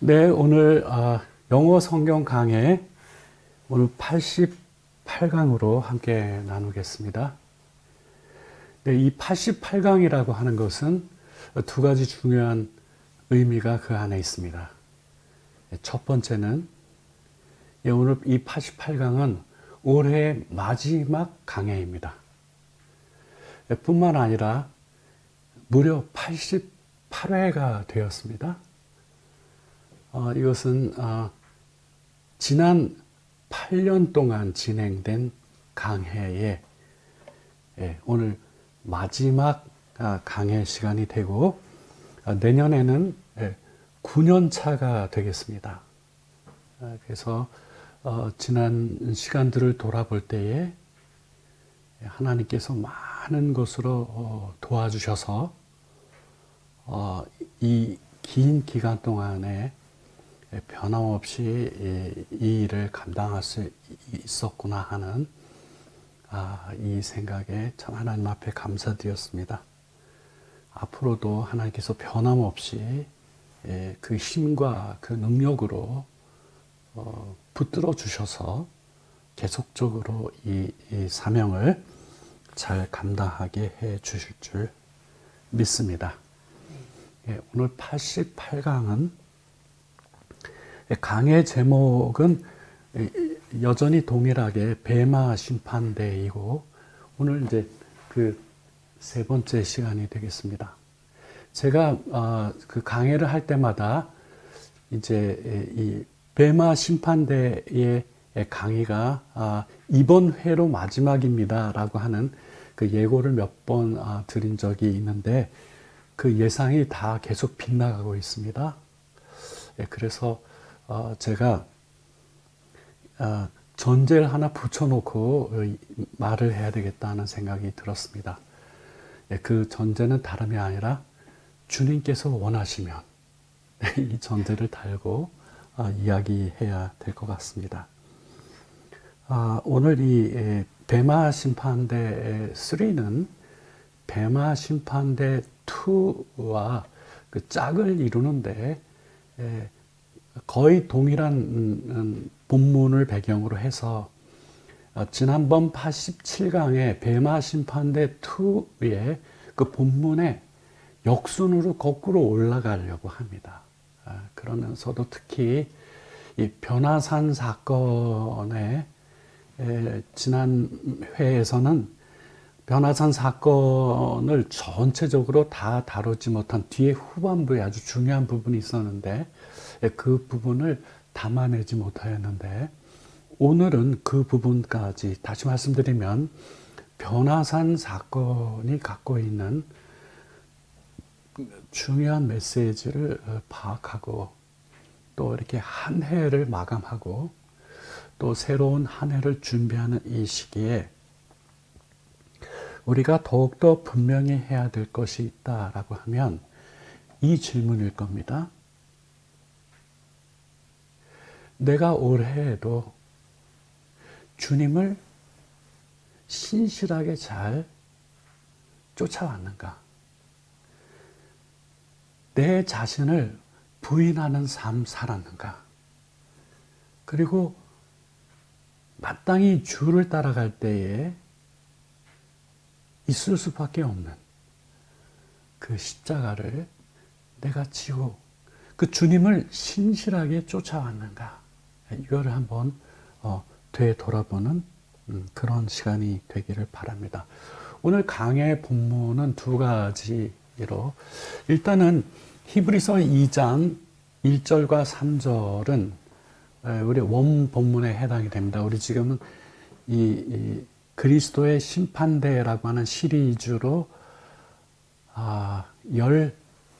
네, 오늘 영어 성경 강해 오늘 88강으로 함께 나누겠습니다. 네, 이 88강이라고 하는 것은 두 가지 중요한 의미가 그 안에 있습니다. 첫 번째는 오늘 이 88강은 올해의 마지막 강해입니다. 뿐만 아니라 무려 88회가 되었습니다. 이것은 지난 8년 동안 진행된 강해에 오늘 마지막 강해 시간이 되고 내년에는 9년 차가 되겠습니다. 그래서 지난 시간들을 돌아볼 때에 하나님께서 많은 것으로 도와주셔서 이 긴 기간 동안에 변함없이 이 일을 감당할 수 있었구나 하는 이 생각에 참 하나님 앞에 감사드렸습니다. 앞으로도 하나님께서 변함없이 그 힘과 그 능력으로 붙들어 주셔서 계속적으로 이 사명을 잘 감당하게 해 주실 줄 믿습니다. 오늘 88강은 강의 제목은 여전히 동일하게 뱀아 심판대이고 오늘 이제 그 세 번째 시간이 되겠습니다. 제가 그 강의를 할 때마다 이제 이 뱀아 심판대의 강의가 이번 회로 마지막입니다라고 하는 그 예고를 몇 번 드린 적이 있는데 그 예상이 다 계속 빗나가고 있습니다. 그래서 제가 전제를 하나 붙여놓고 말을 해야 되겠다는 생각이 들었습니다. 그 전제는 다름이 아니라 주님께서 원하시면 이 전제를 달고 이야기해야 될 것 같습니다. 오늘 이 뱀아 심판대 3는 뱀아 심판대 2와 그 짝을 이루는데 거의 동일한 본문을 배경으로 해서 지난번 87강의 뱀아 심판대 2의 그 본문에 역순으로 거꾸로 올라가려고 합니다. 그러면서도 특히 이 변화산 사건의 지난 회에서는 변화산 사건을 전체적으로 다 다루지 못한 뒤에 후반부에 아주 중요한 부분이 있었는데 그 부분을 담아내지 못하였는데 오늘은 그 부분까지 다시 말씀드리면 변화산 사건이 갖고 있는 중요한 메시지를 파악하고 또 이렇게 한 해를 마감하고 또 새로운 한 해를 준비하는 이 시기에 우리가 더욱더 분명히 해야 될 것이 있다라고 하면 이 질문일 겁니다. 내가 올해에도 주님을 신실하게 잘 쫓아왔는가? 내 자신을 부인하는 삶 살았는가? 그리고 마땅히 주를 따라갈 때에 있을 수밖에 없는 그 십자가를 내가 지고 그 주님을 신실하게 쫓아왔는가? 이거를 한번 되돌아보는 그런 시간이 되기를 바랍니다. 오늘 강의 본문은 두 가지로 일단은 히브리서 2장 1절과 3절은 우리 원 본문에 해당이 됩니다. 우리 지금은 이 그리스도의 심판대라고 하는 시리즈로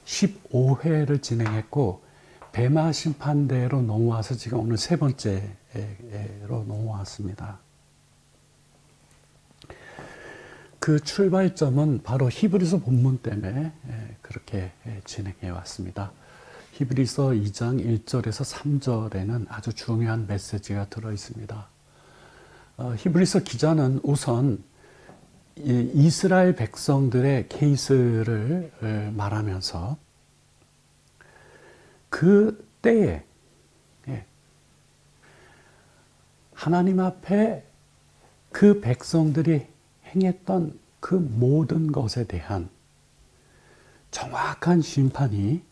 15회를 진행했고 뱀아 심판대로 넘어와서 지금 오늘 세 번째로 넘어왔습니다. 그 출발점은 바로 히브리서 본문 때문에 그렇게 진행해 왔습니다. 히브리서 2장 1절에서 3절에는 아주 중요한 메시지가 들어 있습니다. 히브리서 기자는 우선 이스라엘 백성들의 케이스를 말하면서 그 때에 하나님 앞에 그 백성들이 행했던 그 모든 것에 대한 정확한 심판이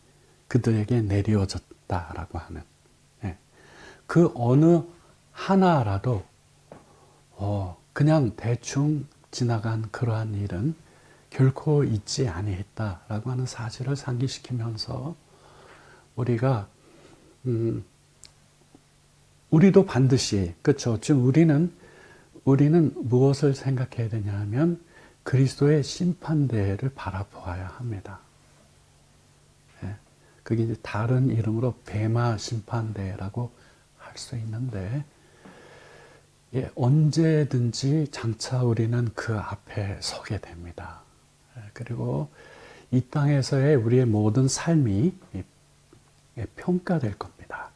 그들에게 내려졌다라고 하는, 그 어느 하나라도 그냥 대충 지나간 그러한 일은 결코 있지 아니했다라고 하는 사실을 상기시키면서 우리가 우리도 반드시, 그렇죠. 지금 우리는 무엇을 생각해야 되냐 하면 그리스도의 심판대를 바라보아야 합니다. 그게 이제 다른 이름으로 베마 심판대라고 할 수 있는데, 언제든지 장차 우리는 그 앞에 서게 됩니다. 그리고 이 땅에서의 우리의 모든 삶이 평가될 겁니다.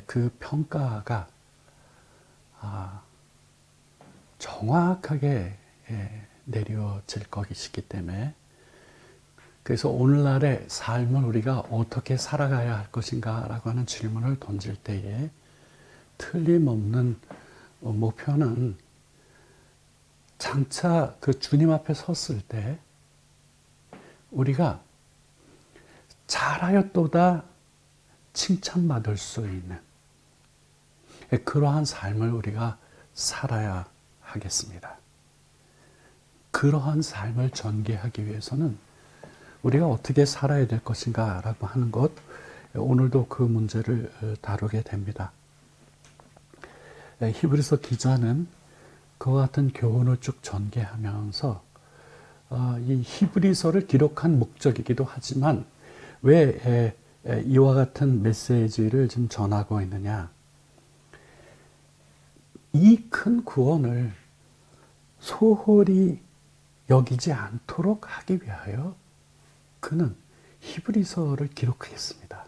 그 평가가 정확하게 내려질 것이기 때문에, 그래서 오늘날의 삶을 우리가 어떻게 살아가야 할 것인가 라고 하는 질문을 던질 때에 틀림없는 목표는 장차 그 주님 앞에 섰을 때 우리가 잘하였도다 칭찬받을 수 있는 그러한 삶을 우리가 살아야 하겠습니다. 그러한 삶을 전개하기 위해서는 우리가 어떻게 살아야 될 것인가 라고 하는 것, 오늘도 그 문제를 다루게 됩니다. 히브리서 기자는 그와 같은 교훈을 쭉 전개하면서 이 히브리서를 기록한 목적이기도 하지만 왜 이와 같은 메시지를 지금 전하고 있느냐. 이 큰 구원을 소홀히 여기지 않도록 하기 위하여 그는 히브리서를 기록했습니다.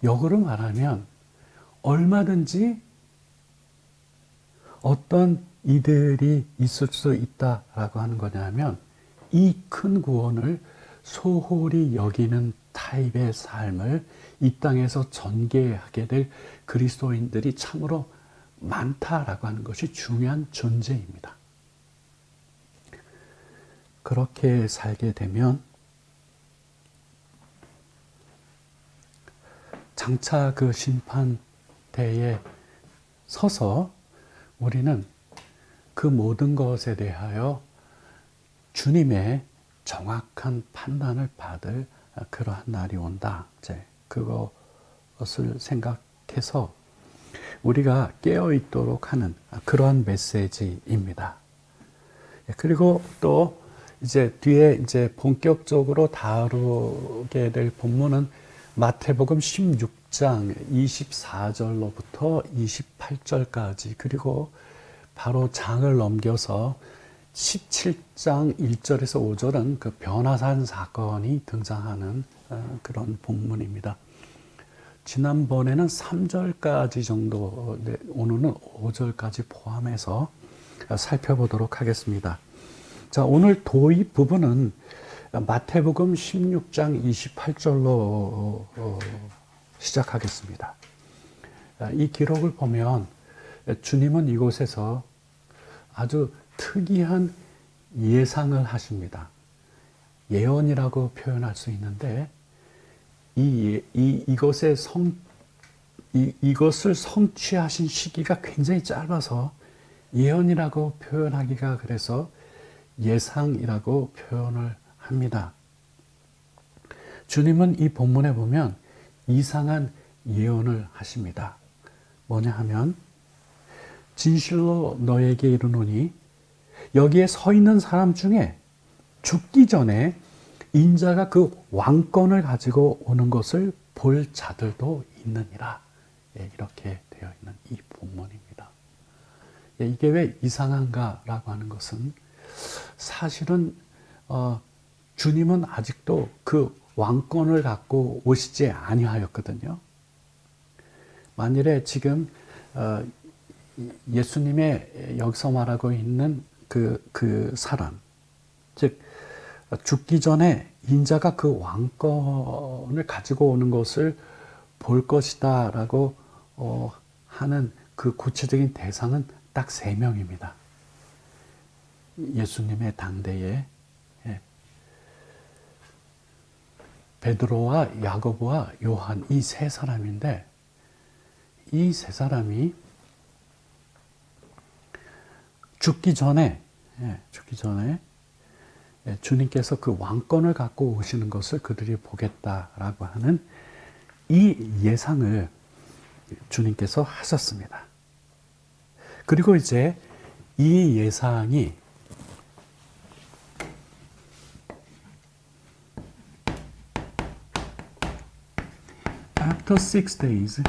역으로 말하면 얼마든지 어떤 이들이 있을 수 있다라고 하는 거냐면 이 큰 구원을 소홀히 여기는 타입의 삶을 이 땅에서 전개하게 될 그리스도인들이 참으로 많다라고 하는 것이 중요한 존재입니다. 그렇게 살게 되면 장차 그 심판대에 서서 우리는 그 모든 것에 대하여 주님의 정확한 판단을 받을 그러한 날이 온다. 이제 그것을 생각해서 우리가 깨어 있도록 하는 그러한 메시지입니다. 그리고 또 이제 뒤에 이제 본격적으로 다루게 될 본문은 마태복음 16장 24절로부터 28절까지, 그리고 바로 장을 넘겨서 17장 1절에서 5절은 그 변화산 사건이 등장하는 그런 본문입니다. 지난번에는 3절까지 정도, 오늘은 5절까지 포함해서 살펴보도록 하겠습니다. 자, 오늘 도입 부분은 마태복음 16장 28절로 시작하겠습니다. 이 기록을 보면 주님은 이곳에서 아주 특이한 예상을 하십니다. 예언이라고 표현할 수 있는데 이것을 성취하신 시기가 굉장히 짧아서 예언이라고 표현하기가 그래서 예상이라고 표현을 합니다. 주님은 이 본문에 보면 이상한 예언을 하십니다. 뭐냐 하면 진실로 너에게 이르노니 여기에 서 있는 사람 중에 죽기 전에 인자가 그 왕권을 가지고 오는 것을 볼 자들도 있느니라. 이렇게 되어 있는 이 본문입니다. 이게 왜 이상한가라고 하는 것은 사실은 주님은 아직도 그 왕권을 갖고 오시지 아니하였거든요. 만일에 지금 예수님의 여기서 말하고 있는 그 사람, 즉 죽기 전에 인자가 그 왕권을 가지고 오는 것을 볼 것이다 라고 하는 그 구체적인 대상은 딱 3명입니다. 예수님의 당대에 베드로와 야고보와 요한, 이 3사람인데, 이 3사람이 죽기 전에 주님께서 그 왕권을 갖고 오시는 것을 그들이 보겠다라고 하는 이 예상을 주님께서 하셨습니다. 그리고 이제 이 예상이 after 6 days,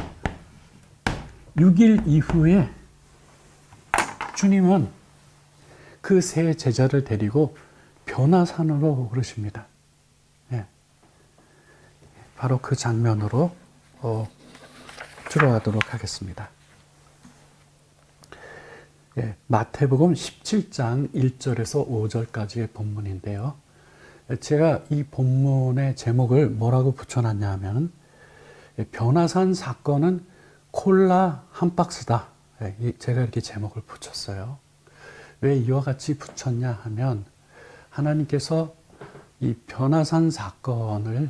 6일 이후에 주님은 그 3 제자를 데리고 변화산으로 오르십니다. 예. 바로 그 장면으로 들어가도록 하겠습니다. 예, 마태복음 17장 1절에서 5절까지의 본문인데요. 제가 이 본문의 제목을 뭐라고 붙여놨냐 하면, 변화산 사건은 콜라 한 박스다. 제가 이렇게 제목을 붙였어요. 왜 이와 같이 붙였냐 하면, 하나님께서 이 변화산 사건을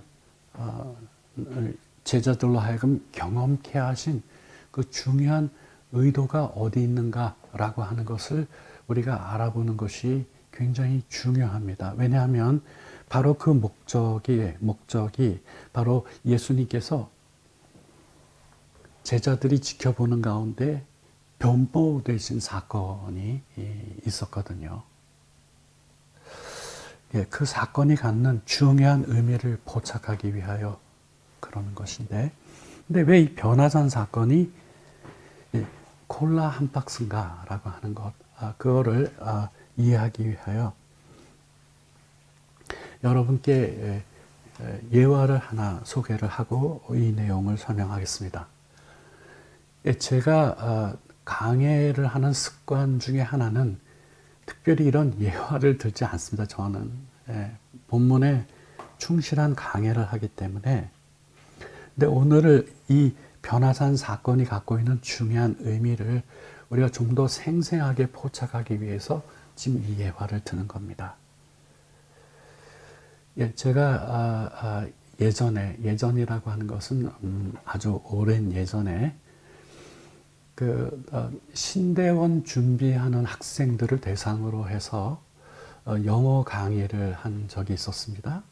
제자들로 하여금 경험케 하신 그 중요한 의도가 어디 있는가라고 하는 것을 우리가 알아보는 것이 굉장히 중요합니다. 왜냐하면 바로 그 목적이 바로 예수님께서 제자들이 지켜보는 가운데 변보되신 사건이 있었거든요. 예, 그 사건이 갖는 중요한 의미를 포착하기 위하여 그러는 것인데, 근데 왜 이 변화산 사건이 콜라 한 박스인가 라고 하는 것, 그거를 이해하기 위하여 여러분께 예화를 하나 소개를 하고 이 내용을 설명하겠습니다. 제가 강해를 하는 습관 중에 하나는 특별히 이런 예화를 들지 않습니다. 저는 본문에 충실한 강해를 하기 때문에. 근데 오늘을 이 변화산 사건이 갖고 있는 중요한 의미를 우리가 좀 더 생생하게 포착하기 위해서 지금 이 예화를 드는 겁니다. 제가 예전이라고 하는 것은 아주 오랜 예전에 신대원 준비하는 학생들을 대상으로 해서 영어 강의를 한 적이 있었습니다.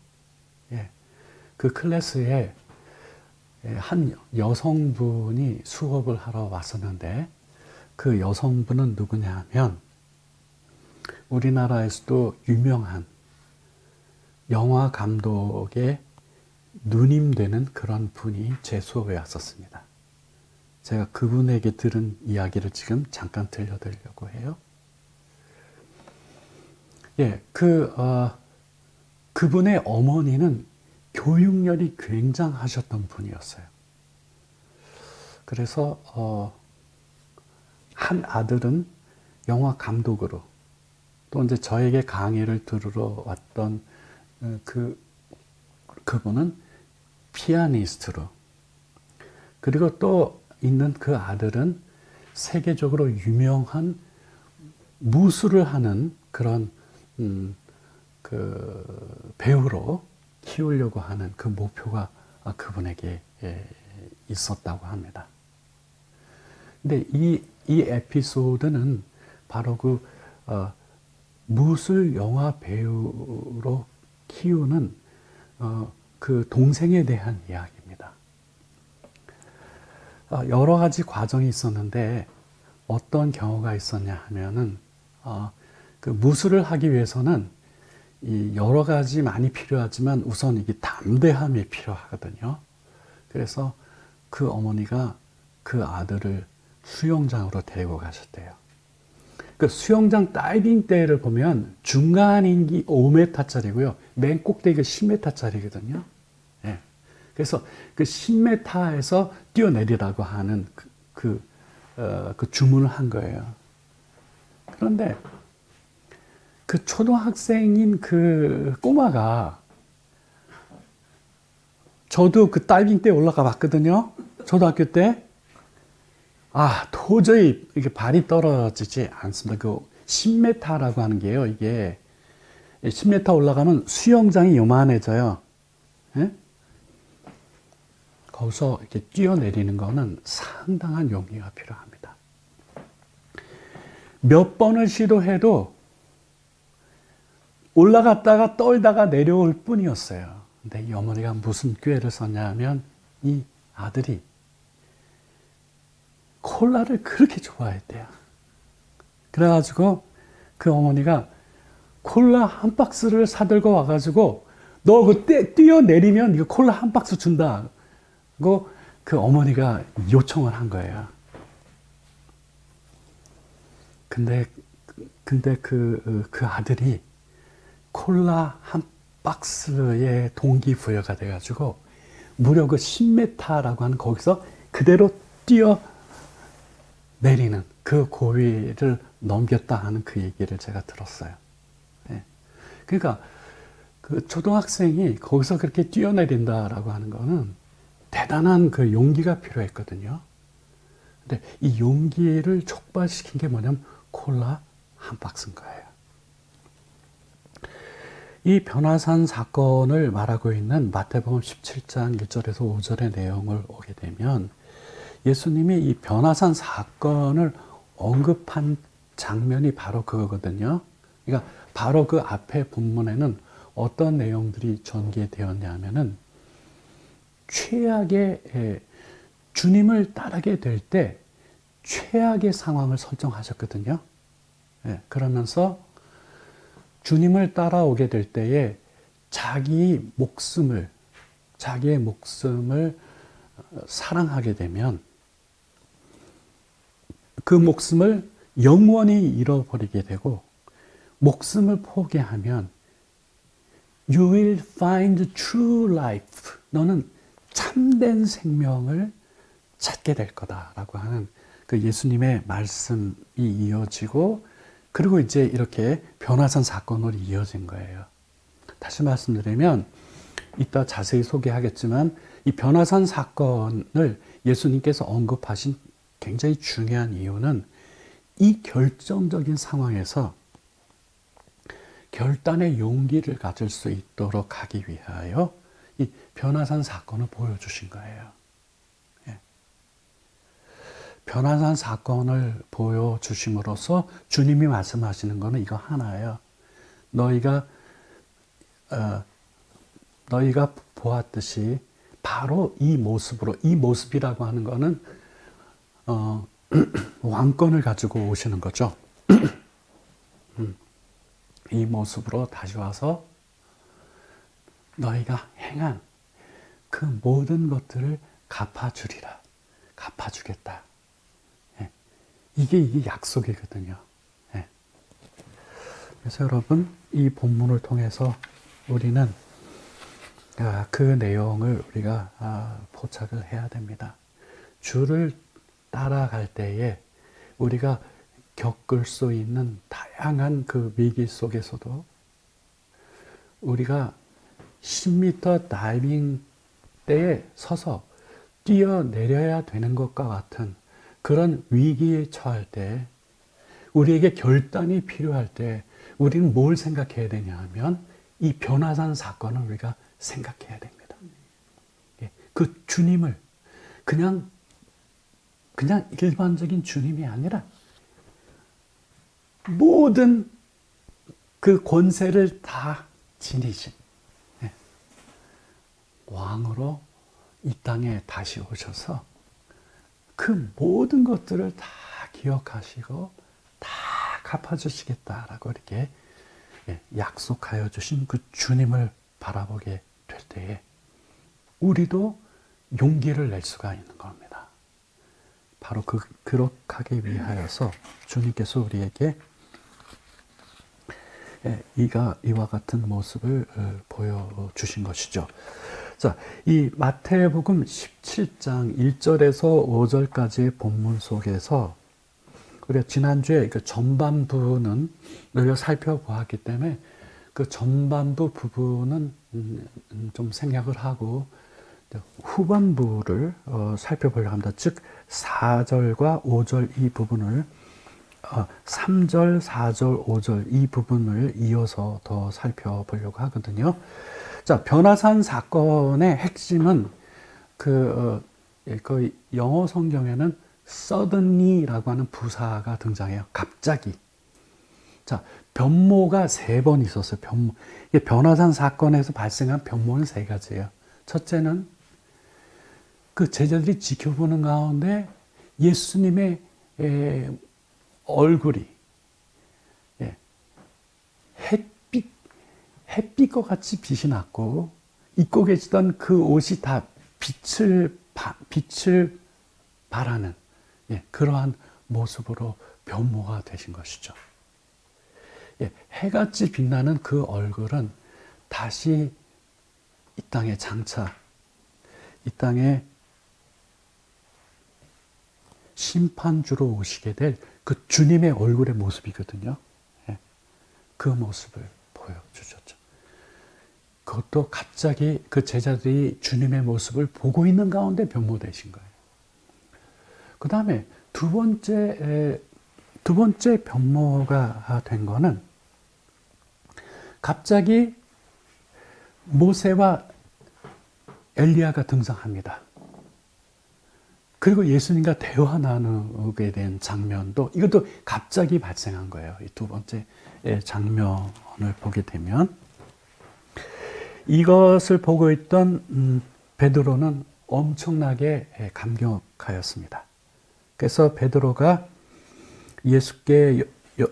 그 클래스에 한 여성분이 수업을 하러 왔었는데, 그 여성분은 누구냐 하면 우리나라에서도 유명한 영화 감독의 누님 되는 그런 분이 제 수업에 왔었습니다. 제가 그분에게 들은 이야기를 지금 잠깐 들려드리려고 해요. 그분의 어머니는 교육열이 굉장하셨던 분이었어요. 그래서 한 아들은 영화 감독으로, 또 이제 저에게 강의를 들으러 왔던 그분은 피아니스트로, 그리고 또 있는 그 아들은 세계적으로 유명한 무술을 하는 그런 그 배우로 키우려고 하는 그 목표가 그분에게 있었다고 합니다. 근데 이 에피소드는 바로 그 무술 영화 배우로 키우는 그 동생에 대한 이야기입니다. 여러 가지 과정이 있었는데 어떤 경우가 있었냐 하면은 그 무술을 하기 위해서는 이 여러 가지 많이 필요하지만 우선 이게 담대함이 필요하거든요. 그래서 그 어머니가 그 아들을 수영장으로 데리고 가셨대요. 그 수영장 다이빙 대회를 보면 중간 인기 5m짜리고요. 맨 꼭대기가 10m짜리거든요. 그래서 그 10m에서 뛰어내리라고 하는 그 주문을 한 거예요. 그런데 그 초등학생인 그 꼬마가, 저도 그 다이빙 때 올라가 봤거든요. 초등학교 때. 도저히 이게 발이 떨어지지 않습니다. 그 10m라고 하는 게요. 이게 10m 올라가면 수영장이 요만해져요. 예? 거기서 이렇게 뛰어내리는 거는 상당한 용기가 필요합니다. 몇 번을 시도해도 올라갔다가 떨다가 내려올 뿐이었어요. 근데 이 어머니가 무슨 꾀를 썼냐면, 이 아들이 콜라를 그렇게 좋아했대요. 그래가지고 그 어머니가 콜라 한 박스를 사들고 와가지고, 너 그때 뛰어내리면 이거 콜라 한 박스 준다. 그 어머니가 요청을 한 거예요. 근데 그 아들이 콜라 한 박스의 동기부여가 돼가지고 무려 그 10m라고 하는 거기서 그대로 뛰어내리는 그 고비를 넘겼다 하는 그 얘기를 제가 들었어요. 예. 그러니까 그 초등학생이 거기서 그렇게 뛰어내린다라고 하는 거는 대단한 그 용기가 필요했거든요. 근데 이 용기를 촉발시킨 게 뭐냐면 콜라 한 박스인 거예요. 이 변화산 사건을 말하고 있는 마태복음 17장 1절에서 5절의 내용을 오게 되면, 예수님이 이 변화산 사건을 언급한 장면이 바로 그거거든요. 그러니까 바로 그 앞에 본문에는 어떤 내용들이 전개되었냐면은, 최악의, 주님을 따르게 될 때 최악의 상황을 설정하셨거든요. 예, 그러면서 주님을 따라오게 될 때에 자기의 목숨을 사랑하게 되면 그 목숨을 영원히 잃어버리게 되고, 목숨을 포기하면 You will find true life. 너는 참된 생명을 찾게 될 거다라고 하는 그 예수님의 말씀이 이어지고, 그리고 이제 이렇게 변화산 사건으로 이어진 거예요. 다시 말씀드리면 이따 자세히 소개하겠지만, 이 변화산 사건을 예수님께서 언급하신 굉장히 중요한 이유는 이 결정적인 상황에서 결단의 용기를 가질 수 있도록 하기 위하여 이 변화산 사건을 보여주신 거예요. 예. 변화산 사건을 보여주심으로써 주님이 말씀하시는 것은 이거 하나예요. 너희가 보았듯이 바로 이 모습으로, 이 모습이라고 하는 것은 왕권을 가지고 오시는 거죠. 이 모습으로 다시 와서 너희가 행한 그 모든 것들을 갚아주리라. 갚아주겠다. 예. 이게 약속이거든요. 예. 그래서 여러분, 이 본문을 통해서 우리는 그 내용을 우리가 포착을 해야 됩니다. 주를 따라갈 때에 우리가 겪을 수 있는 다양한 그 위기 속에서도 우리가 10m 다이빙 때에 서서 뛰어내려야 되는 것과 같은 그런 위기에 처할 때, 우리에게 결단이 필요할 때 우리는 뭘 생각해야 되냐 하면 이 변화산 사건을 우리가 생각해야 됩니다. 그 주님을 그냥 일반적인 주님이 아니라 모든 그 권세를 다 지니신 왕으로 이 땅에 다시 오셔서 그 모든 것들을 다 기억하시고 다 갚아주시겠다라고 이렇게 약속하여 주신 그 주님을 바라보게 될 때에 우리도 용기를 낼 수가 있는 겁니다. 바로 그렇게 하기 위하여서 주님께서 우리에게 이와 같은 모습을 보여주신 것이죠. 자, 이 마태복음 17장 1절에서 5절까지의 본문 속에서 우리가 지난주에 그 전반부는 우리가 살펴보았기 때문에 그 전반부 부분은 좀 생략을 하고 후반부를 살펴보려고 합니다. 즉 4절과 5절 이 부분을 3절, 4절, 5절 이 부분을 이어서 더 살펴보려고 하거든요. 자, 변화산 사건의 핵심은 그 영어 성경에는 suddenly라고 하는 부사가 등장해요. 갑자기. 자, 변모가 3번 있었어요. 변모. 이게 변화산 사건에서 발생한 변모는 3가지예요. 첫째는 그 제자들이 지켜보는 가운데 예수님의 얼굴이 햇빛과 같이 빛이 났고 입고 계시던 그 옷이 다 빛을 발하는 그러한 모습으로 변모가 되신 것이죠. 해같이 빛나는 그 얼굴은 다시 이 땅에 장차 이 땅에 심판주로 오시게 될 그 주님의 얼굴의 모습이거든요. 그 모습을 보여주셨죠. 그것도 갑자기 그 제자들이 주님의 모습을 보고 있는 가운데 변모되신 거예요. 그 다음에 두 번째 변모가 된 거는 갑자기 모세와 엘리야가 등장합니다. 그리고 예수님과 대화 나누게 된 장면도 이것도 갑자기 발생한 거예요. 이 두 번째 장면을 보게 되면 이것을 보고 있던 베드로는 엄청나게 감격하였습니다. 그래서 베드로가 예수께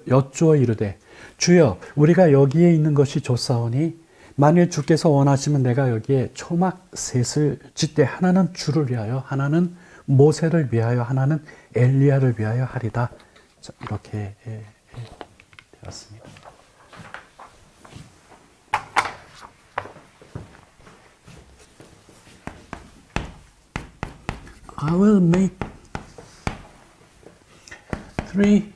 여쭈어 이르되 주여 우리가 여기에 있는 것이 좋사오니 만일 주께서 원하시면 내가 여기에 초막 셋을 짓되 하나는 주를 위하여 하나는 모세를 위하여 하나는 엘리야를 위하여 하리다. 이렇게 되었습니다. I will make 3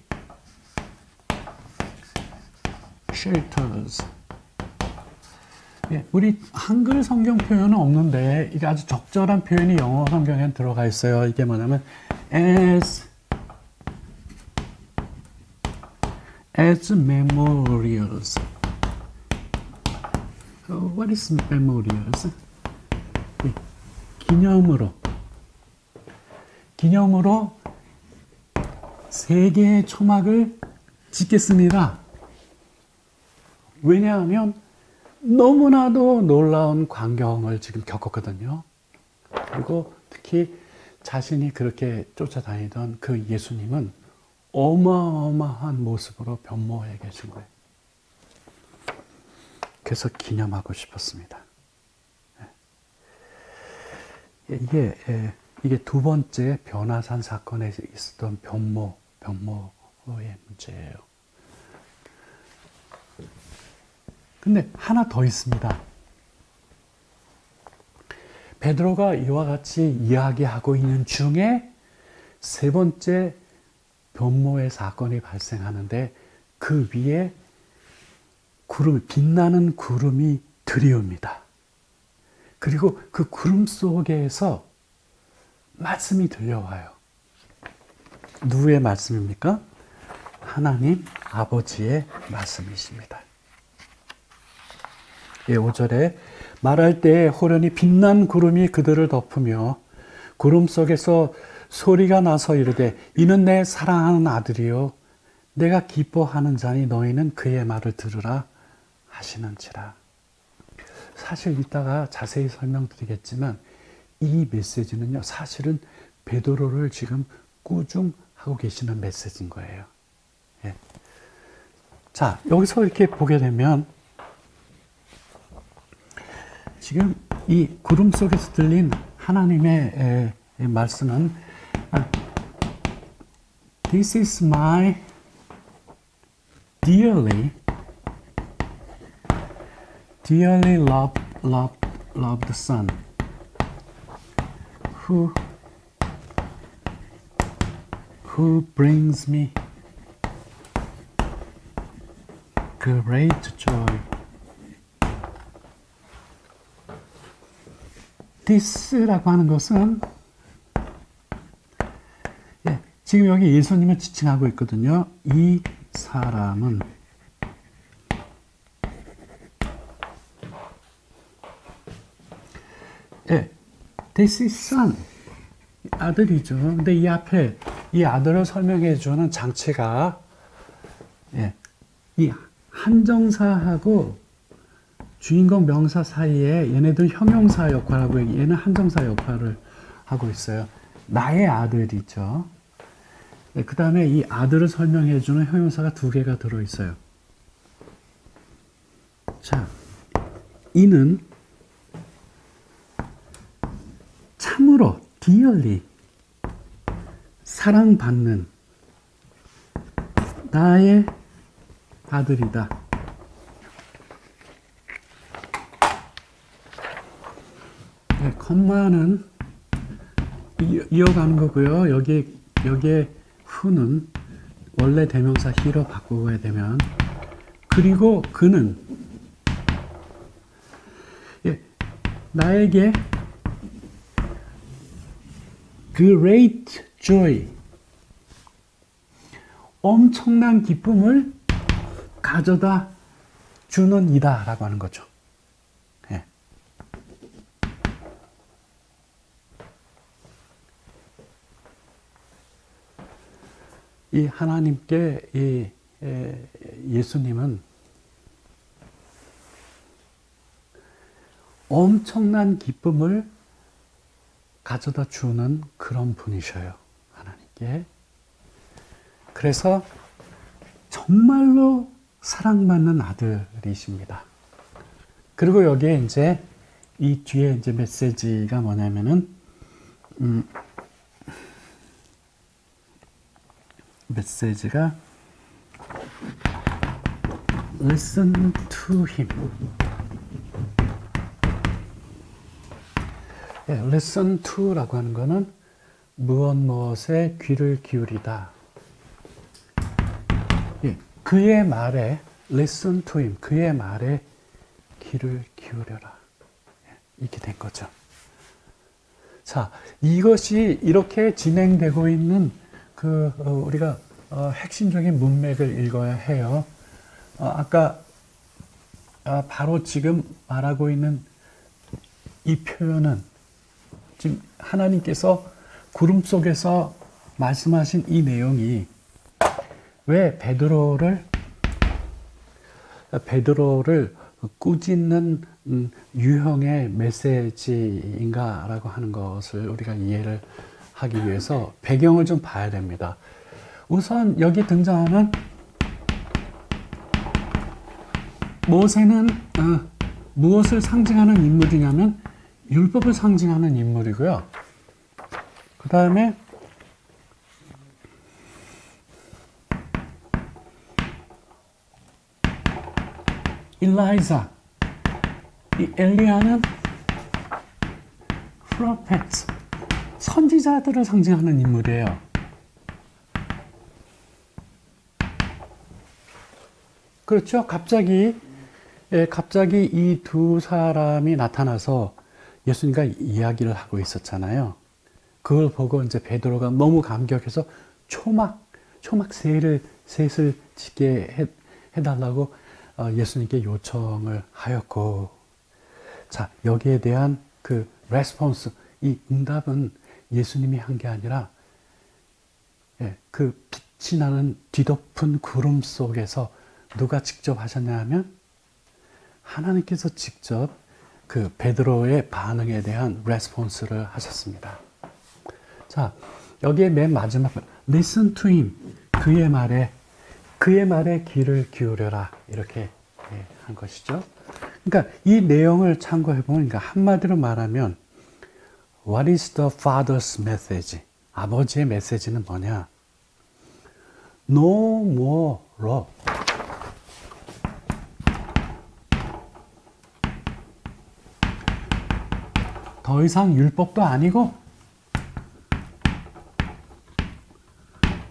shelters. 우리 한글 성경 표현은 없는데 이게 아주 적절한 표현이 영어 성경에 들어가 있어요. 이게 뭐냐면 as memorials. What is memorials? 기념으로 3개의 초막을 짓겠습니다. 왜냐하면 너무나도 놀라운 광경을 지금 겪었거든요. 그리고 특히 자신이 그렇게 쫓아다니던 그 예수님은 어마어마한 모습으로 변모해 계신 거예요. 그래서 기념하고 싶었습니다. 이게 두 번째 변화산 사건에 있었던 변모의 문제예요. 근데 하나 더 있습니다. 베드로가 이와 같이 이야기하고 있는 중에 3번째 변모의 사건이 발생하는데 그 위에 빛나는 구름이 들이옵니다. 그리고 그 구름 속에서 말씀이 들려와요. 누구의 말씀입니까? 하나님 아버지의 말씀이십니다. 5절에 말할 때에 호련히 빛난 구름이 그들을 덮으며 구름 속에서 소리가 나서 이르되 이는 내 사랑하는 아들이요 내가 기뻐하는 자니 너희는 그의 말을 들으라 하시는지라. 사실 이따가 자세히 설명드리겠지만 이 메시지는요 사실은 베드로를 지금 꾸중하고 계시는 메시지인 거예요. 자, 여기서 이렇게 보게 되면 지금 이 구름 속에서 들린 하나님의 말씀은 This is my dearly loved son who brings me great joy. this라고 하는 것은 지금 여기 예수님을 지칭하고 있거든요. 이 사람은 this is son. 아들이죠. 근데 이 앞에 이 아들을 설명해 주는 장치가 이 한정사하고 주인공 명사 사이에 얘네들 형용사 역할하고 얘는 한정사 역할을 하고 있어요. 나의 아들이죠. 그 다음에 이 아들을 설명해 주는 형용사가 두 개가 들어있어요. 자, 이는 참으로 dearly 사랑받는 나의 아들이다. 컴마는 이어가는 거고요. 여기에 who는 원래 대명사 he로 바꾸게 되면 그리고 그는 나에게 great joy 엄청난 기쁨을 가져다 주는 이다 라고 하는 거죠. 이 하나님께 이 예수님은 엄청난 기쁨을 가져다 주는 그런 분이셔요. 하나님께. 그래서 정말로 사랑받는 아들이십니다. 그리고 여기에 이제 이 뒤에 이제 메시지가 뭐냐면은 메시지가 listen to him. listen to라고 하는 거는 무엇에 귀를 기울이다. 그의 말에 listen to him. 그의 말에 귀를 기울여라. 이렇게 된 거죠. 자, 이것이 이렇게 진행되고 있는 우리가 핵심적인 문맥을 읽어야 해요. 아까 바로 지금 말하고 있는 이 표현은 지금 하나님께서 구름 속에서 말씀하신 이 내용이 왜 베드로를 꾸짖는 유형의 메시지인가라고 하는 것을 우리가 이해를 하기 위해서 배경을 좀 봐야 됩니다. 우선 여기 등장하는 모세는 무엇을 상징하는 인물이냐면 율법을 상징하는 인물이고요. 그 다음에 일라이자, 이 엘리야는 프로페트, 선지자들을 상징하는 인물이에요. 그렇죠? 갑자기 이 두 사람이 나타나서 예수님과 이야기를 하고 있었잖아요. 그걸 보고 이제 베드로가 너무 감격해서 초막셋을 짓게 해달라고 예수님께 요청을 하였고, 자, 여기에 대한 그 레스폰스, 이 응답은 예수님이 한 게 아니라 그 빛이 나는 뒤덮은 구름 속에서 누가 직접 하셨냐 하면 하나님께서 직접 그 베드로의 반응에 대한 레스폰스를 하셨습니다. 자, 여기에 맨 마지막 listen to him, 그의 말에 귀를 기울여라, 이렇게 한 것이죠. 그러니까 이 내용을 참고해 보면, 그러니까 한마디로 말하면 What is the Father's message? 아버지의 메시지는 뭐냐? No more law. 더 이상 율법도 아니고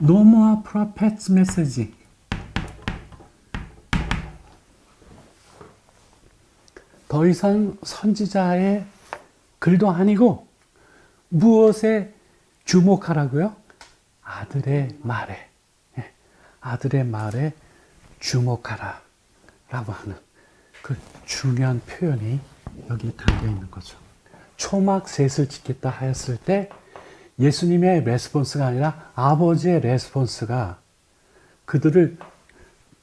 No more prophets message. 더 이상 선지자의 글도 아니고 무엇에 주목하라고요? 아들의 말에. 아들의 말에 주목하라 라고 하는 그 중요한 표현이 여기 담겨 있는 거죠. 초막 셋을 짓겠다 하였을 때 예수님의 레스폰스가 아니라 아버지의 레스폰스가 그들을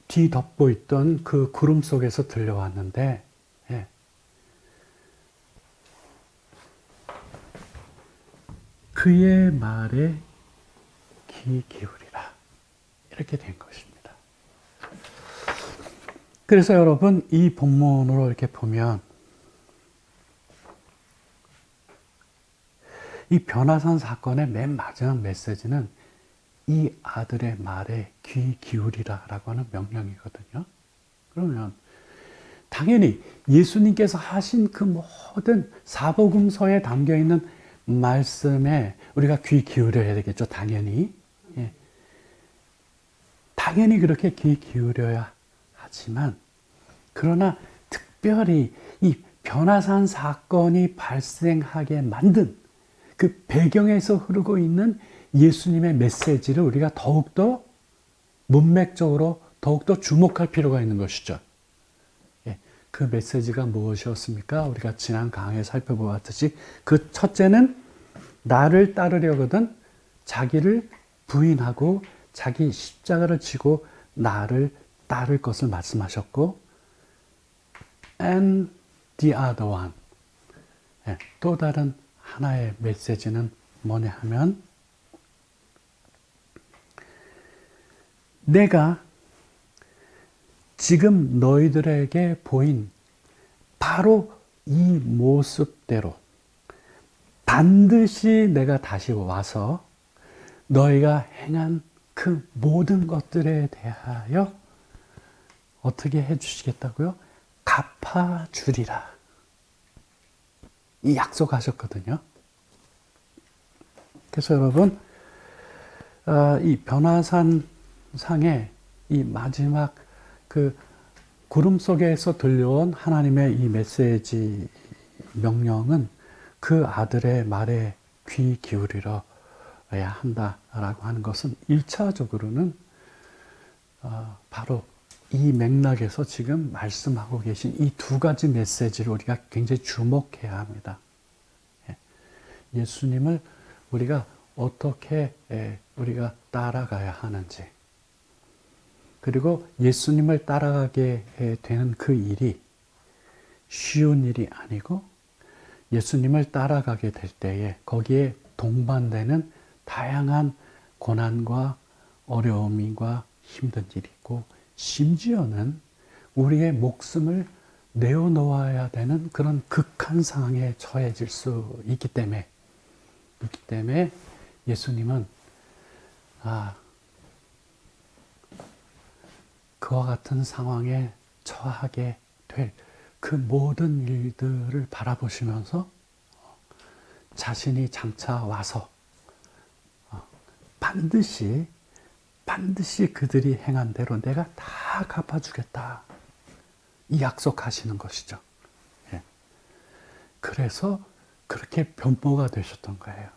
뒤덮고 있던 그 구름 속에서 들려왔는데, 그의 말에 귀 기울이라 이렇게 된 것입니다. 그래서 여러분 이 본문으로 이렇게 보면 이 변화산 사건의 맨 마지막 메시지는 이 아들의 말에 귀 기울이라 라고 하는 명령이거든요. 그러면 당연히 예수님께서 하신 그 모든 사복음서에 담겨있는 말씀에 우리가 귀 기울여야 되겠죠. 당연히. 당연히 그렇게 귀 기울여야 하지만, 그러나 특별히 이 변화산 사건이 발생하게 만든 그 배경에서 흐르고 있는 예수님의 메시지를 우리가 더욱더 문맥적으로 더욱더 주목할 필요가 있는 것이죠. 그 메시지가 무엇이었습니까? 우리가 지난 강의에 살펴보았듯이 그 첫째는 나를 따르려거든 자기를 부인하고 자기 십자가를 지고 나를 따를 것을 말씀하셨고, and the other one, 또 다른 하나의 메시지는 뭐냐 하면, 내가 지금 너희들에게 보인 바로 이 모습대로 반드시 내가 다시 와서 너희가 행한 그 모든 것들에 대하여 어떻게 해주시겠다고요? 갚아주리라. 이 약속하셨거든요. 그래서 여러분, 이 변화산 상의 이 마지막 그 구름 속에서 들려온 하나님의 이 메시지 명령은 그 아들의 말에 귀 기울여야 한다라고 하는 것은 1차적으로는 바로 이 맥락에서 지금 말씀하고 계신 이 두 가지 메시지를 우리가 굉장히 주목해야 합니다. 예수님을 우리가 어떻게 우리가 따라가야 하는지, 그리고 예수님을 따라가게 되는 그 일이 쉬운 일이 아니고 예수님을 따라가게 될 때에 거기에 동반되는 다양한 고난과 어려움과 힘든 일이 있고, 심지어는 우리의 목숨을 내어놓아야 되는 그런 극한 상황에 처해질 수 있기 때문에 예수님은 그와 같은 상황에 처하게 될 그 모든 일들을 바라보시면서 자신이 장차 와서 반드시 그들이 행한 대로 내가 다 갚아주겠다, 이 약속하시는 것이죠. 그래서 그렇게 변모가 되셨던 거예요.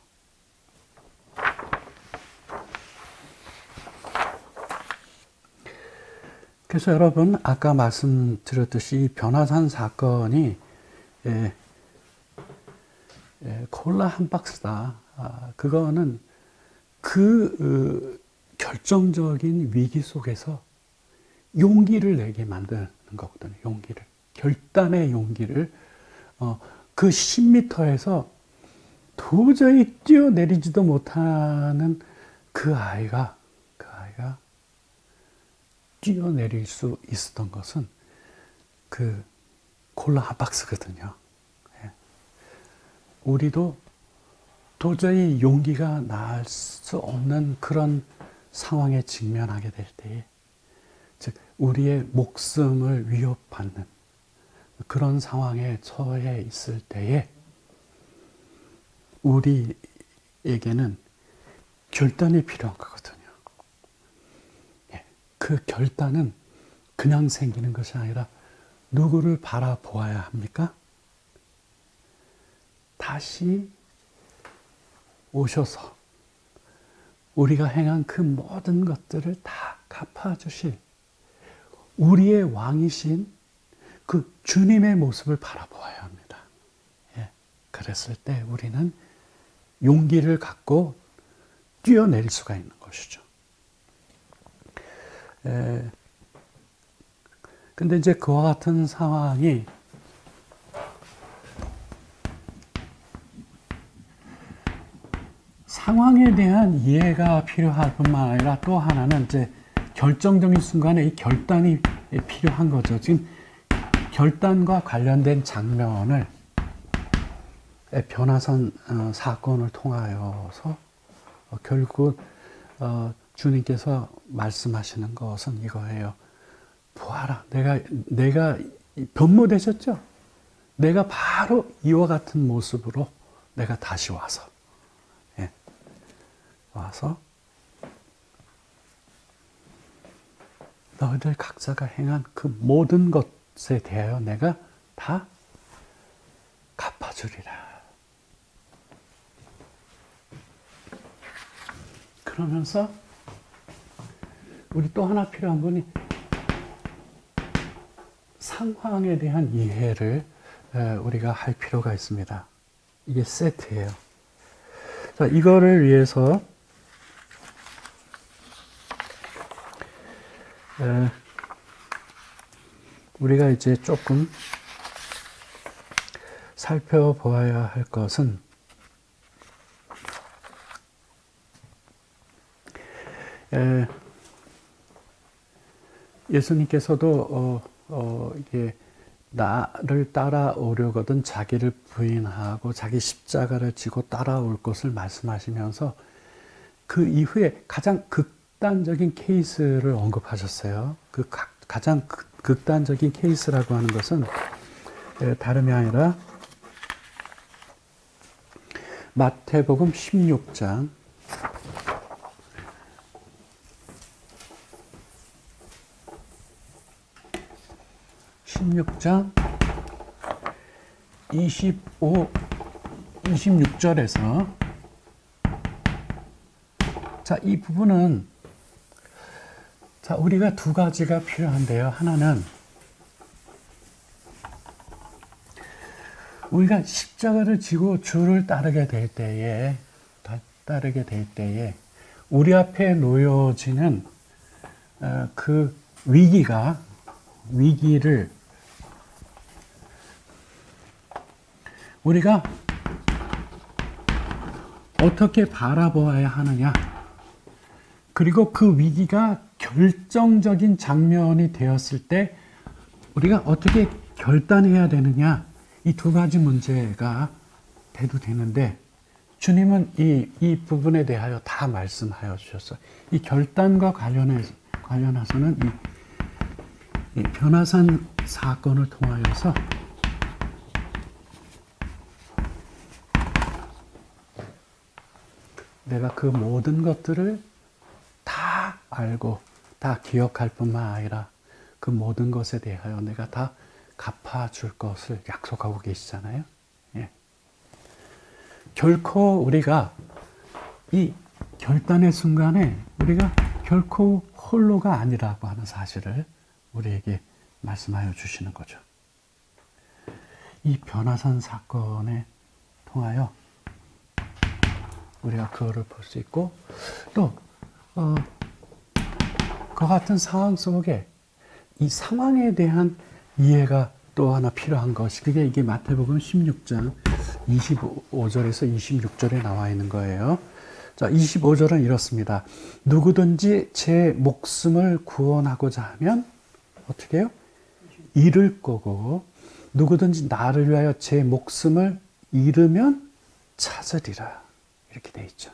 그래서 여러분, 아까 말씀드렸듯이 변화산 사건이 콜라 한 박스다. 그거는 그 결정적인 위기 속에서 용기를 내게 만드는 거거든요. 용기를. 결단의 용기를. 그 10m에서 도저히 뛰어내리지도 못하는 그 아이가 뛰어내릴 수 있었던 것은 그 콜라 한 박스거든요. 우리도 도저히 용기가 날 수 없는 그런 상황에 직면하게 될 때에, 즉 우리의 목숨을 위협받는 그런 상황에 처해 있을 때에 우리에게는 결단이 필요한 거거든요. 그 결단은 그냥 생기는 것이 아니라 누구를 바라보아야 합니까? 다시 오셔서 우리가 행한 그 모든 것들을 다 갚아주실 우리의 왕이신 그 주님의 모습을 바라보아야 합니다. 예, 그랬을 때 우리는 용기를 갖고 뛰어낼 수가 있는 것이죠. 근데 이제 그와 같은 상황이 상황에 대한 이해가 필요할 뿐만 아니라 또 하나는 이제 결정적인 순간에 이 결단이 필요한 거죠. 지금 결단과 관련된 장면을 변화선 사건을 통하여서 결국 주님께서 말씀하시는 것은 이거예요. 보아라, 내가 변모되셨죠? 내가 바로 이와 같은 모습으로 내가 다시 와서 너희들 각자가 행한 그 모든 것에 대하여 내가 다 갚아주리라. 그러면서 우리 또 하나 필요한 거니 상황에 대한 이해를 우리가 할 필요가 있습니다. 이게 세트예요. 자, 이거를 위해서 우리가 이제 조금 살펴보아야 할 것은 예수님께서도 이게 나를 따라오려거든 자기를 부인하고 자기 십자가를 지고 따라올 것을 말씀하시면서 그 이후에 가장 극단적인 케이스를 언급하셨어요. 그 가장 극단적인 케이스라고 하는 것은 다름이 아니라 마태복음 16장 26절에서 자, 이 부분은 자, 우리가 두 가지가 필요한데요. 하나는 우리가 십자가를 지고 주를 따르게 될 때에 우리 앞에 놓여지는 그 위기를 우리가 어떻게 바라보아야 하느냐, 그리고 그 위기가 결정적인 장면이 되었을 때 우리가 어떻게 결단해야 되느냐, 이 두 가지 문제가 대두되는데 주님은 이 부분에 대하여 다 말씀하여 주셨어요. 이 결단과 관련해서는 이 변화산 사건을 통하여서 내가 그 모든 것들을 다 알고 다 기억할 뿐만 아니라 그 모든 것에 대하여 내가 다 갚아줄 것을 약속하고 계시잖아요. 예. 결코 우리가 이 결단의 순간에 우리가 결코 홀로가 아니라고 하는 사실을 우리에게 말씀하여 주시는 거죠. 이 변화산 사건에 통하여 우리가 그거를 볼 수 있고 또 그 같은 상황 속에 이 상황에 대한 이해가 또 하나 필요한 것이 그게 이게 마태복음 16장 25절에서 26절에 나와 있는 거예요. 자, 25절은 이렇습니다. 누구든지 제 목숨을 구원하고자 하면 어떻게 해요? 잃을 거고 누구든지 나를 위하여 제 목숨을 잃으면 찾으리라. 이렇게 돼 있죠.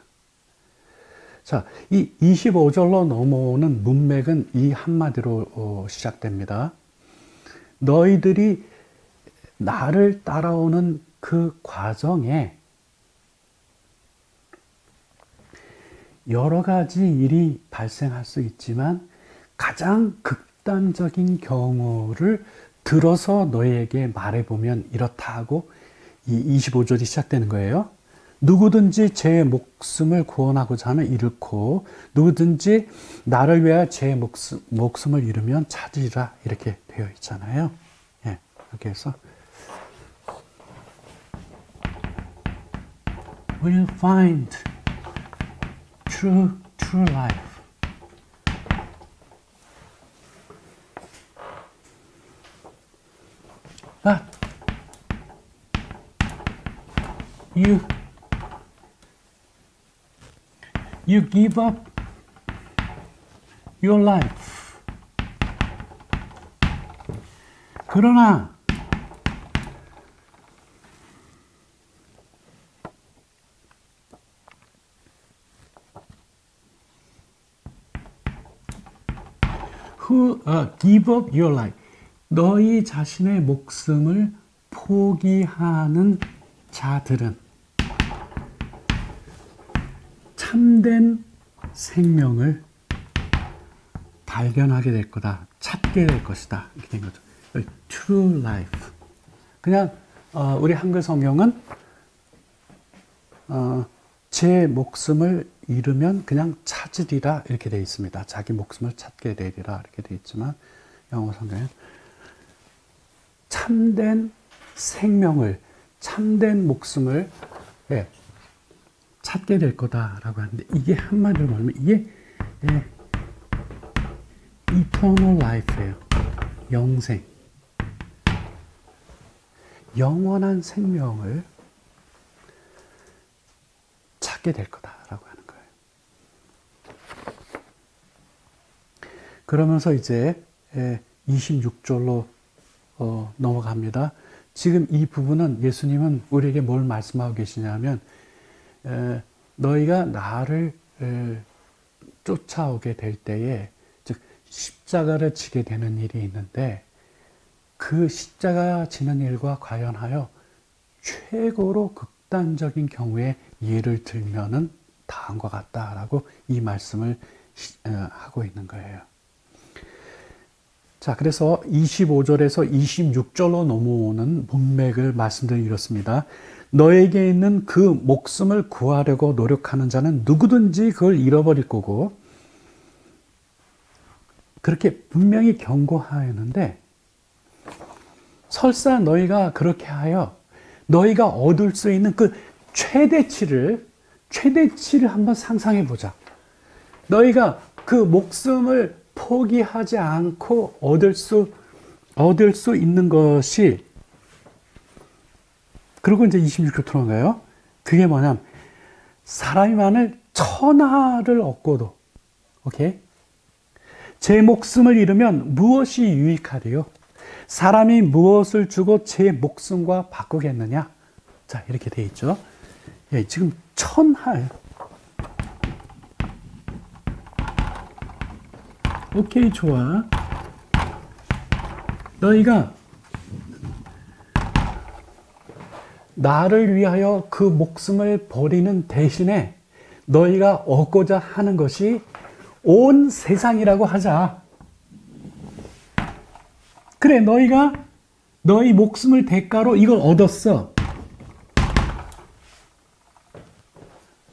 자, 이 25절로 넘어오는 문맥은 이 한마디로 시작됩니다. 너희들이 나를 따라오는 그 과정에 여러 가지 일이 발생할 수 있지만 가장 극단적인 경우를 들어서 너희에게 말해보면 이렇다 하고 이 25절이 시작되는 거예요. 누구든지 제 목숨을 구원하고자 하면 잃고 누구든지 나를 위하여 제 목숨을 잃으면 찾으리라 이렇게 되어 있잖아요. 예, 이렇게 해서 will find true life. But you give up your life. 그러나 who give up your life. 너희 자신의 목숨을 포기하는 자들은 참된 생명을 발견하게 될 거다. 찾게 될 것이다. 이렇게 된 거죠. True life. 그냥 우리 한글 성경은 제 목숨을 잃으면 그냥 찾으리라 이렇게 되어 있습니다. 자기 목숨을 찾게 되리라 이렇게 되어 있지만 영어 성경은 참된 생명을, 참된 목숨을 찾게 될 거다라고 하는데 이게 한마디로 말하면 이게 eternal life예요. 영생. 영원한 생명을 찾게 될 거다라고 하는 거예요. 그러면서 이제 26절로 넘어갑니다. 지금 이 부분은 예수님은 우리에게 뭘 말씀하고 계시냐면 너희가 나를 쫓아오게 될 때에 즉 십자가를 지게 되는 일이 있는데 그 십자가 지는 일과 관련하여 최고로 극단적인 경우에 예를 들면은 다음과 같다라고 이 말씀을 하고 있는 거예요. 자, 그래서 25절에서 26절로 넘어오는 문맥을 말씀드리면 이렇습니다. 너에게 있는 그 목숨을 구하려고 노력하는 자는 누구든지 그걸 잃어버릴 거고 그렇게 분명히 경고하였는데 설사 너희가 그렇게 하여 너희가 얻을 수 있는 그 최대치를 한번 상상해 보자. 너희가 그 목숨을 포기하지 않고 얻을 수 있는 것이 그리고 이제 26절 들어가요. 그게 뭐냐면 사람이 만일 천하를 얻고도 오케이? 제 목숨을 잃으면 무엇이 유익하리요? 사람이 무엇을 주고 제 목숨과 바꾸겠느냐? 자, 이렇게 돼 있죠. 예, 지금 천하예요. 오케이, 좋아. 너희가 나를 위하여 그 목숨을 버리는 대신에 너희가 얻고자 하는 것이 온 세상이라고 하자. 그래, 너희가 너희 목숨을 대가로 이걸 얻었어.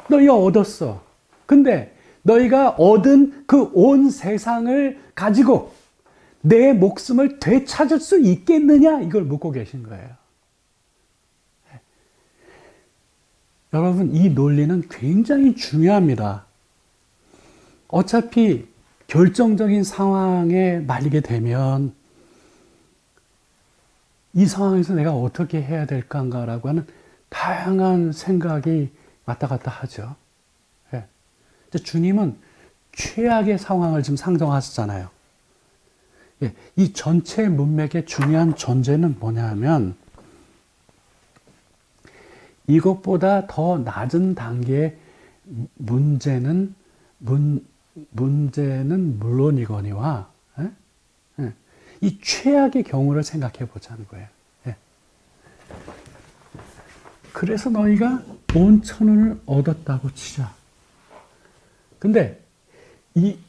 너희가 얻었어. 근데 너희가 얻은 그 온 세상을 가지고 내 목숨을 되찾을 수 있겠느냐? 이걸 묻고 계신 거예요. 여러분, 이 논리는 굉장히 중요합니다. 어차피 결정적인 상황에 말리게 되면 이 상황에서 내가 어떻게 해야 될까라고 하는 다양한 생각이 왔다 갔다 하죠. 예. 주님은 최악의 상황을 지금 상정하시잖아요. 예. 이 전체 문맥의 중요한 전제는 뭐냐 하면 이것보다 더 낮은 단계의 문제는 물론이거니와 이 최악의 경우를 생각해 보자는 거예요. 예. 그래서 너희가 온 천원을 얻었다고 치자. 근데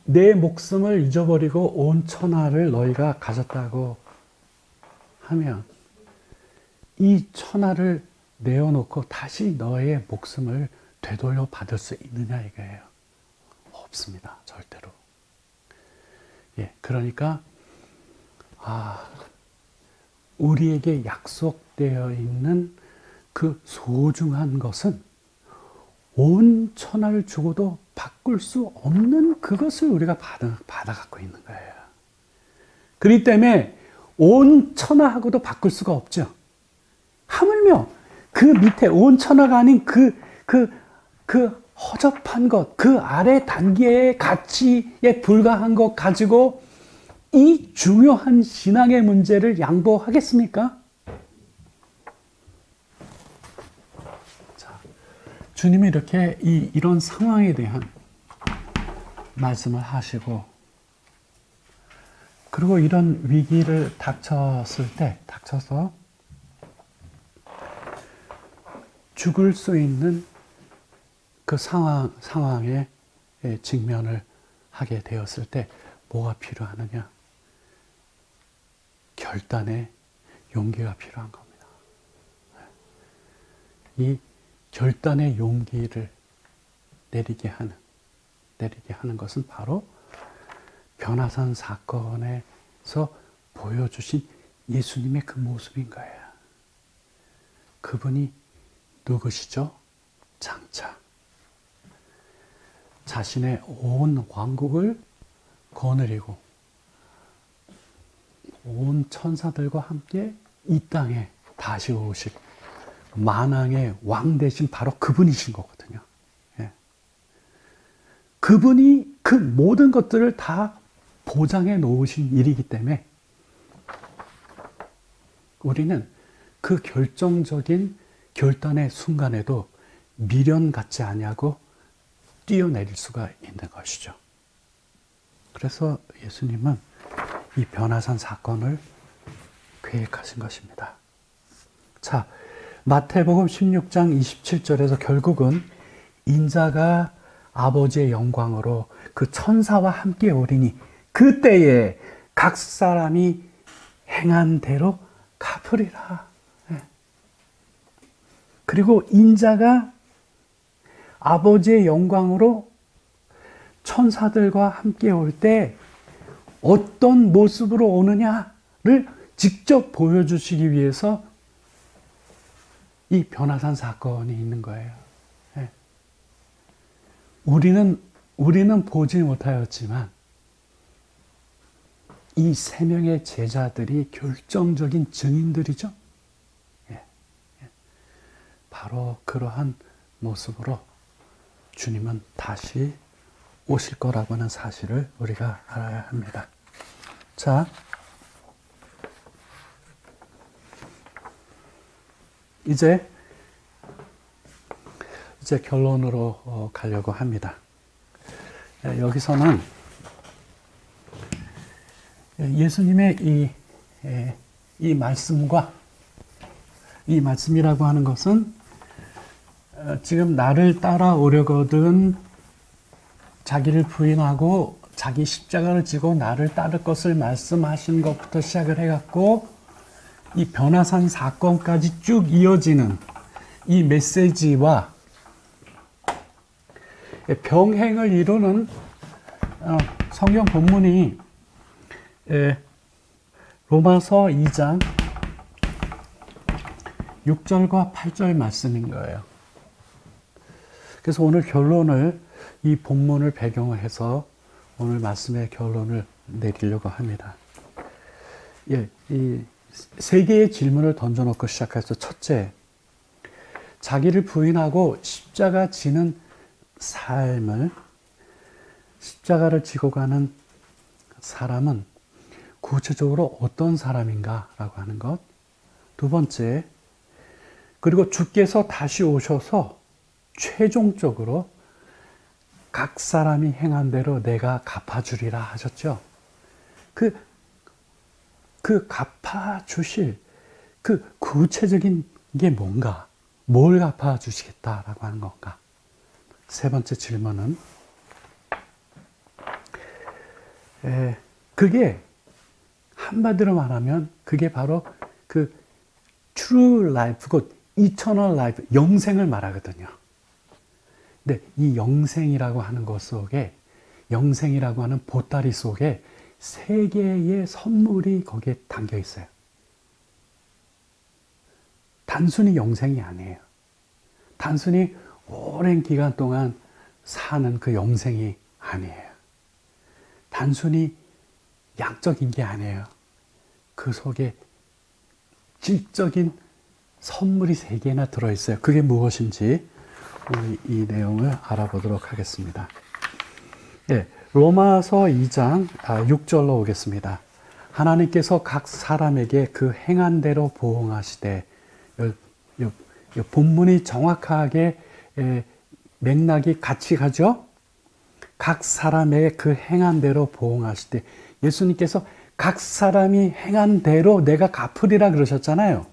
내 목숨을 잊어버리고 온 천하를 너희가 가졌다고 하면 이 천하를 내어놓고 다시 너의 목숨을 되돌려 받을 수 있느냐 이거예요. 없습니다. 절대로. 예, 그러니까 우리에게 약속되어 있는 그 소중한 것은 온 천하를 주고도 바꿀 수 없는 그것을 우리가 받아 갖고 있는 거예요. 그렇기 때문에 온 천하하고도 바꿀 수가 없죠. 하물며 그 밑에 온 천하가 아닌 그 허접한 것, 그 아래 단계의 가치에 불과한 것 가지고 이 중요한 신앙의 문제를 양보하겠습니까? 자, 주님이 이렇게 이런 상황에 대한 말씀을 하시고, 그리고 이런 위기를 닥쳐서 죽을 수 있는 그 상황에 직면을 하게 되었을 때 뭐가 필요하느냐? 결단의 용기가 필요한 겁니다. 이 결단의 용기를 내리게 하는 것은 바로 변화산 사건에서 보여주신 예수님의 그 모습인 거예요. 그분이 누구시죠? 장차 자신의 온 왕국을 거느리고 온 천사들과 함께 이 땅에 다시 오실 만왕의 왕 대신 바로 그분이신 거거든요. 예. 그분이 그 모든 것들을 다 보장해 놓으신 일이기 때문에 우리는 그 결정적인 결단의 순간에도 미련 갖지 아니하고 뛰어내릴 수가 있는 것이죠. 그래서 예수님은 이 변화산 사건을 계획하신 것입니다. 자, 마태복음 16장 27절에서 결국은 인자가 아버지의 영광으로 그 천사와 함께 오리니 그때에 각 사람이 행한 대로 갚으리라. 그리고 인자가 아버지의 영광으로 천사들과 함께 올 때 어떤 모습으로 오느냐를 직접 보여주시기 위해서 이 변화산 사건이 있는 거예요. 예. 우리는 보지 못하였지만 이 세 명의 제자들이 결정적인 증인들이죠. 예. 예. 바로 그러한 모습으로 주님은 다시 오실 거라고 하는 사실을 우리가 알아야 합니다. 자, 이제 결론으로 가려고 합니다. 여기서는 예수님의 이 말씀과 이 말씀이라고 하는 것은 지금 나를 따라오려거든 자기를 부인하고 자기 십자가를 지고 나를 따를 것을 말씀하신 것부터 시작을 해갖고 이 변화산 사건까지 쭉 이어지는 이 메시지와 병행을 이루는 성경 본문이 로마서 2장 6절과 8절 말씀인 거예요. 그래서 오늘 결론을 이 본문을 배경으로 해서 오늘 말씀의 결론을 내리려고 합니다. 예, 이 세 개의 질문을 던져놓고 시작해서 첫째, 자기를 부인하고 십자가 지는 삶을 십자가를 지고 가는 사람은 구체적으로 어떤 사람인가라고 하는 것. 두 번째, 그리고 주께서 다시 오셔서 최종적으로 각 사람이 행한 대로 내가 갚아주리라 하셨죠. 그 갚아주실 그 구체적인 게 뭔가, 뭘 갚아주시겠다라고 하는 건가. 세 번째 질문은 그게 한마디로 말하면 그게 바로 그 true life, 곧 eternal life, 영생을 말하거든요. 근데 이 영생이라고 하는 것 속에, 영생이라고 하는 보따리 속에 세 개의 선물이 거기에 담겨 있어요. 단순히 영생이 아니에요. 단순히 오랜 기간 동안 사는 그 영생이 아니에요. 단순히 양적인 게 아니에요. 그 속에 질적인 선물이 세 개나 들어있어요. 그게 무엇인지 이 내용을 알아보도록 하겠습니다. 예, 로마서 2장 6절로 오겠습니다. 하나님께서 각 사람에게 그 행한 대로 보응하시되, 본문이 정확하게 맥락이 같이 가죠? 각 사람의 그 행한 대로 보응하시되, 예수님께서 각 사람이 행한 대로 내가 갚으리라 그러셨잖아요.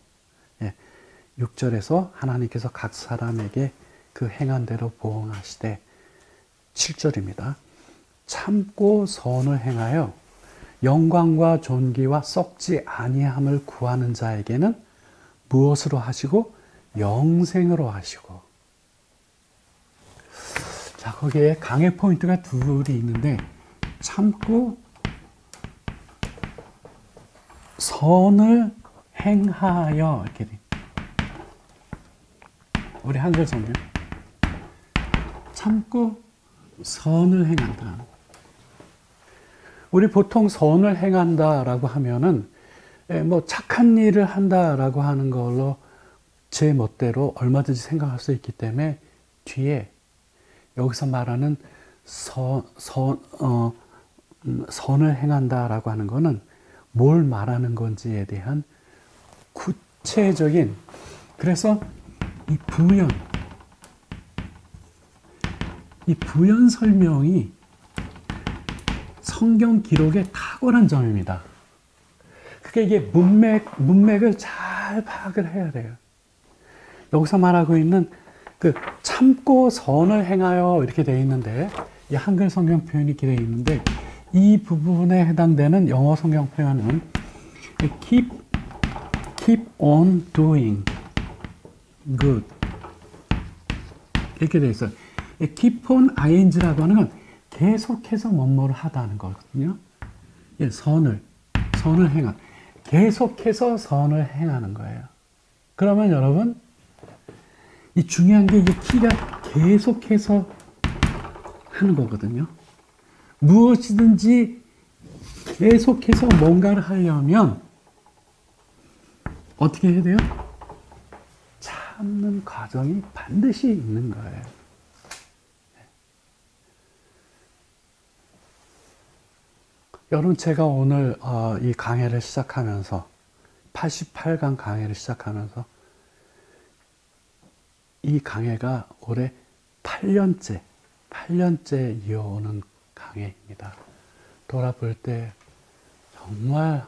6절에서 하나님께서 각 사람에게 그 행한 대로 보응하시되, 7절입니다. 참고 선을 행하여 영광과 존귀와 썩지 아니함을 구하는 자에게는 무엇으로 하시고? 영생으로 하시고. 자, 거기에 강의 포인트가 둘이 있는데, 참고 선을 행하여, 이렇게 돼. 우리 한글 성경. 참고 선을 행한다. 우리 보통 선을 행한다라고 하면은 뭐 착한 일을 한다라고 하는 걸로 제 멋대로 얼마든지 생각할 수 있기 때문에 뒤에 여기서 말하는 선을 행한다라고 하는 거는 뭘 말하는 건지에 대한 구체적인, 그래서 이 부연 설명이 성경 기록의 탁월한 점입니다. 그게 이게 문맥을 잘 파악을 해야 돼요. 여기서 말하고 있는 그 참고 선을 행하여 이렇게 되어 있는데, 이 한글 성경 표현이 이렇게 되어 있는데, 이 부분에 해당되는 영어 성경 표현은 keep on doing good 이렇게 되어 있어요. keep on ing라고 하는 건 계속해서 뭐뭐를 하다는 거거든요. 선을 행한, 계속해서 선을 행하는 거예요. 그러면 여러분, 이 중요한 게, 이 키가 계속해서 하는 거거든요. 무엇이든지 계속해서 뭔가를 하려면 어떻게 해야 돼요? 참는 과정이 반드시 있는 거예요. 여러분, 제가 오늘 이 강해를 시작하면서, 88강 강해를 시작하면서, 이 강해가 올해 8년째 이어오는 강해입니다. 돌아볼 때 정말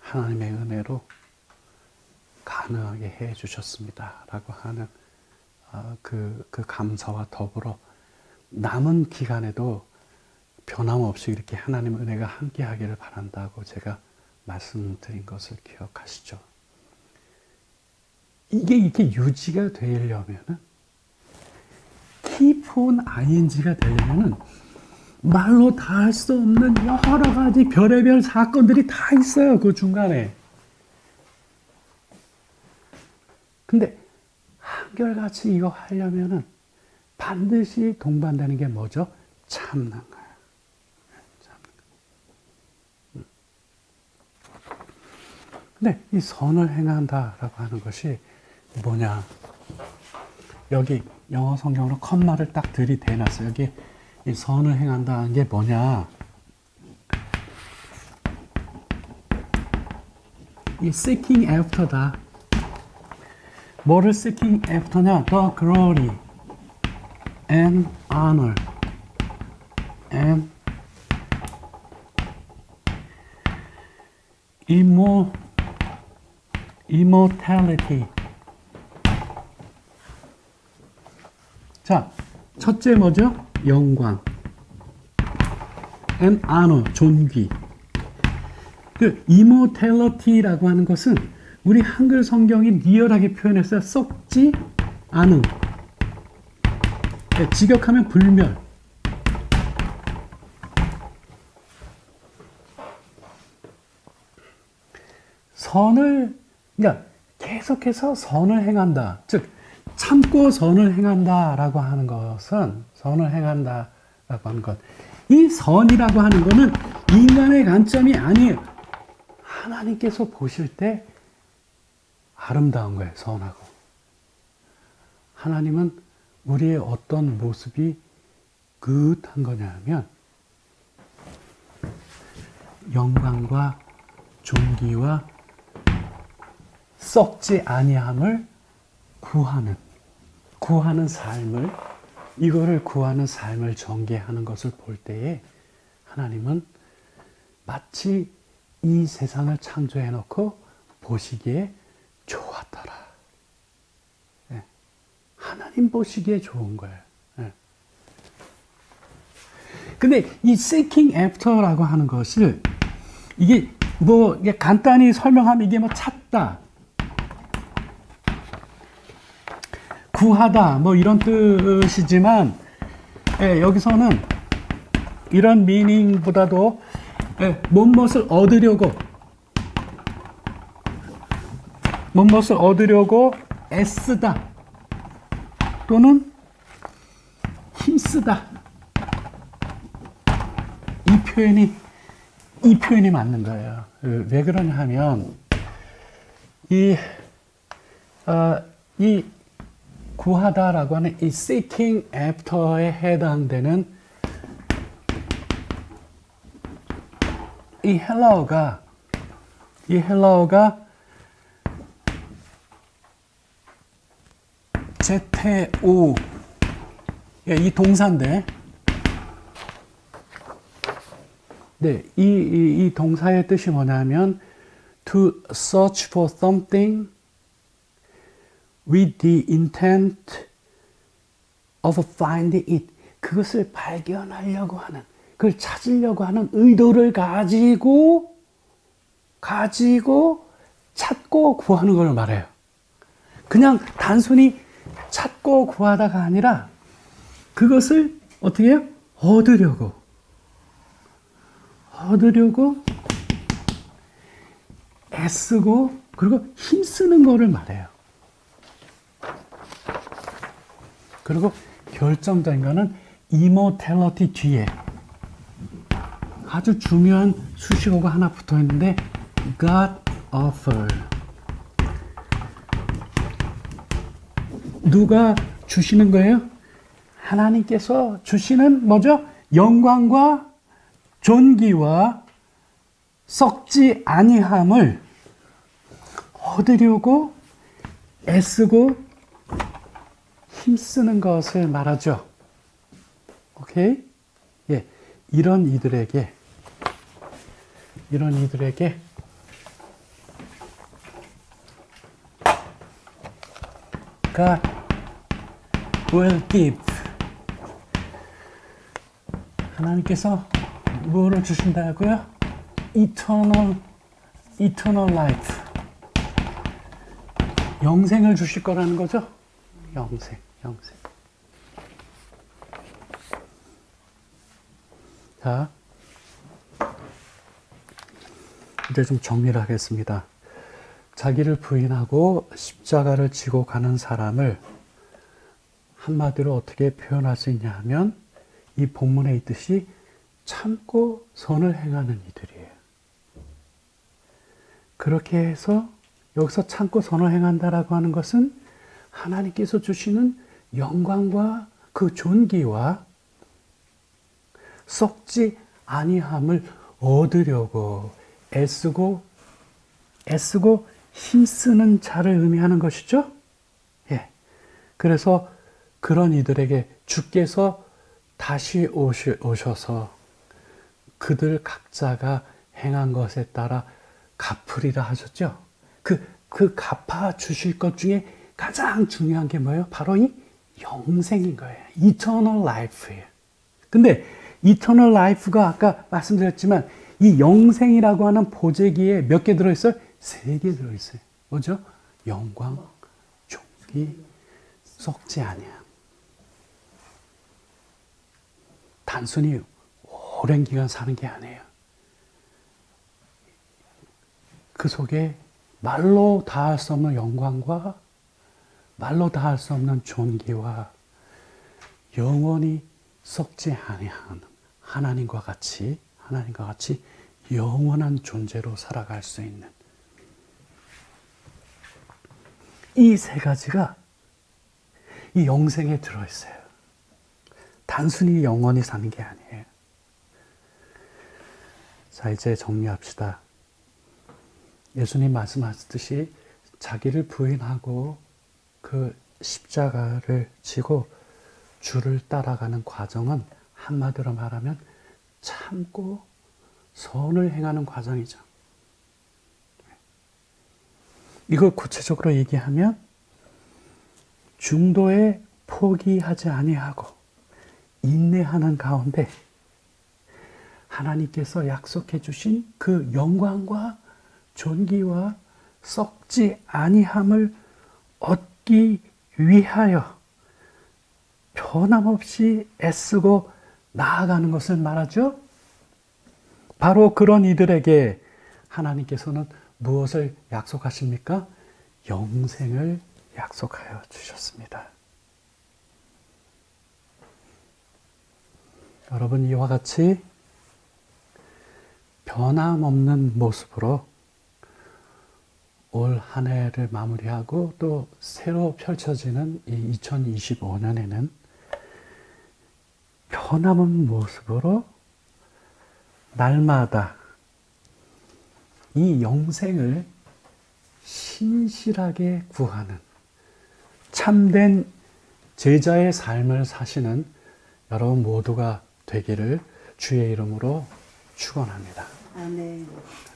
하나님의 은혜로 가능하게 해 주셨습니다. 라고 하는 그 감사와 더불어 남은 기간에도 변함없이 이렇게 하나님의 은혜가 함께 하기를 바란다고 제가 말씀드린 것을 기억하시죠. 이게 이렇게 유지가 되려면은, keep on ing가 되려면은 말로 다 할 수 없는 여러 가지 별의별 사건들이 다 있어요, 그 중간에. 근데 한결같이 이거 하려면은 반드시 동반되는 게 뭐죠? 참는 거예요. 근데 이 선을 행한다라고 하는 것이 뭐냐? 여기 영어 성경으로 컴마를 딱 들이대놨어요. 여기 이 선을 행한다는 게 뭐냐? 이 seeking after다. 뭐를 seeking after냐? The glory and honor and immortality. 자, 첫째 뭐죠? 영광. and honor, 존귀. 그 immortality라고 하는 것은 우리 한글 성경이 리얼하게 표현했어요. 썩지 않음. 직역하면 불멸. 그러니까 계속해서 선을 행한다. 즉, 참고 선을 행한다라고 하는 것은, 선을 행한다라고 하는 것. 이 선이라고 하는 것은 인간의 관점이 아니에요. 하나님께서 보실 때 아름다운 거예요, 선하고. 하나님은 우리의 어떤 모습이 그릇한 거냐면, 영광과 존귀와 썩지 아니함을 구하는 삶을, 이거를 구하는 삶을 전개하는 것을 볼 때에 하나님은 마치 이 세상을 창조해 놓고 보시기에 좋았더라. 예. 하나님 보시기에 좋은 거예요. 예. 근데 이 seeking after라고 하는 것을 이게 간단히 설명하면 이게 찾다, 구하다, 이런 뜻이지만, 여기서는 이런 미닝보다도, 무엇을 얻으려고 애쓰다, 또는 힘쓰다. 이 표현이 맞는 거예요. 왜 그러냐 하면, 이 구하다라고 하는 이 seeking after에 해당되는 이 헬라어가 ZO, 이 동사인데, 네, 이 동사의 뜻이 뭐냐면 to search for something with the intent of finding it. 그것을 발견하려고 하는, 그걸 찾으려고 하는 의도를 가지고 찾고 구하는 걸 말해요. 그냥 단순히 찾고 구하다가 아니라 그것을 어떻게 해요? 얻으려고 애쓰고 그리고 힘쓰는 거를 말해요. 그리고 결정적인 거는 immortality 뒤에 아주 중요한 수식어가 하나 붙어 있는데 God offer. 누가 주시는 거예요? 하나님께서 주시는 뭐죠? 영광과 존귀와 썩지 아니함을 얻으려고 애쓰고 힘쓰는 것을 말하죠. 오케이? 예. 이런 이들에게 God will give. 하나님께서 무엇을 주신다고요? Eternal life. 영생을 주실 거라는 거죠? 영생. 자, 이제 좀 정리를 하겠습니다. 자기를 부인하고 십자가를 지고 가는 사람을 한마디로 어떻게 표현할 수 있냐 하면 이 본문에 있듯이 참고 선을 행하는 이들이에요. 그렇게 해서 여기서 참고 선을 행한다라고 하는 것은 하나님께서 주시는 영광과 그 존귀와 썩지 아니함을 얻으려고 애쓰고 힘쓰는 자를 의미하는 것이죠. 예. 그래서 그런 이들에게 주께서 다시 오셔서 그들 각자가 행한 것에 따라 갚으리라 하셨죠. 그 갚아 주실 것 중에 가장 중요한 게 뭐예요? 바로 이 영생인 거예요. Eternal life예요. 근데 Eternal life가 아까 말씀드렸지만 이 영생이라고 하는 보재기에 몇 개 들어있어요? 3개 들어있어요. 뭐죠? 영광, 존귀, 썩지 아니함. 단순히 오랜 기간 사는 게 아니에요. 그 속에 말로 다할 수 없는 영광과 말로 다할 수 없는 존귀와 영원히 썩지 아니한 하나님과 같이 영원한 존재로 살아갈 수 있는 이 3가지가 이 영생에 들어있어요. 단순히 영원히 사는 게 아니에요. 자, 이제 정리합시다. 예수님 말씀하셨듯이 자기를 부인하고 그 십자가를 지고 주를 따라가는 과정은 한마디로 말하면 참고 선을 행하는 과정이죠. 이걸 구체적으로 얘기하면 중도에 포기하지 아니하고 인내하는 가운데 하나님께서 약속해 주신 그 영광과 존귀와 썩지 아니함을 얻기 위하여 변함없이 애쓰고 나아가는 것을 말하죠. 바로 그런 이들에게 하나님께서는 무엇을 약속하십니까? 영생을 약속하여 주셨습니다. 여러분, 이와 같이 변함없는 모습으로 올 한 해를 마무리하고 또 새로 펼쳐지는 이 2025년에는 변함없는 모습으로 날마다 이 영생을 신실하게 구하는 참된 제자의 삶을 사시는 여러분 모두가 되기를 주의 이름으로 축원합니다. 아멘.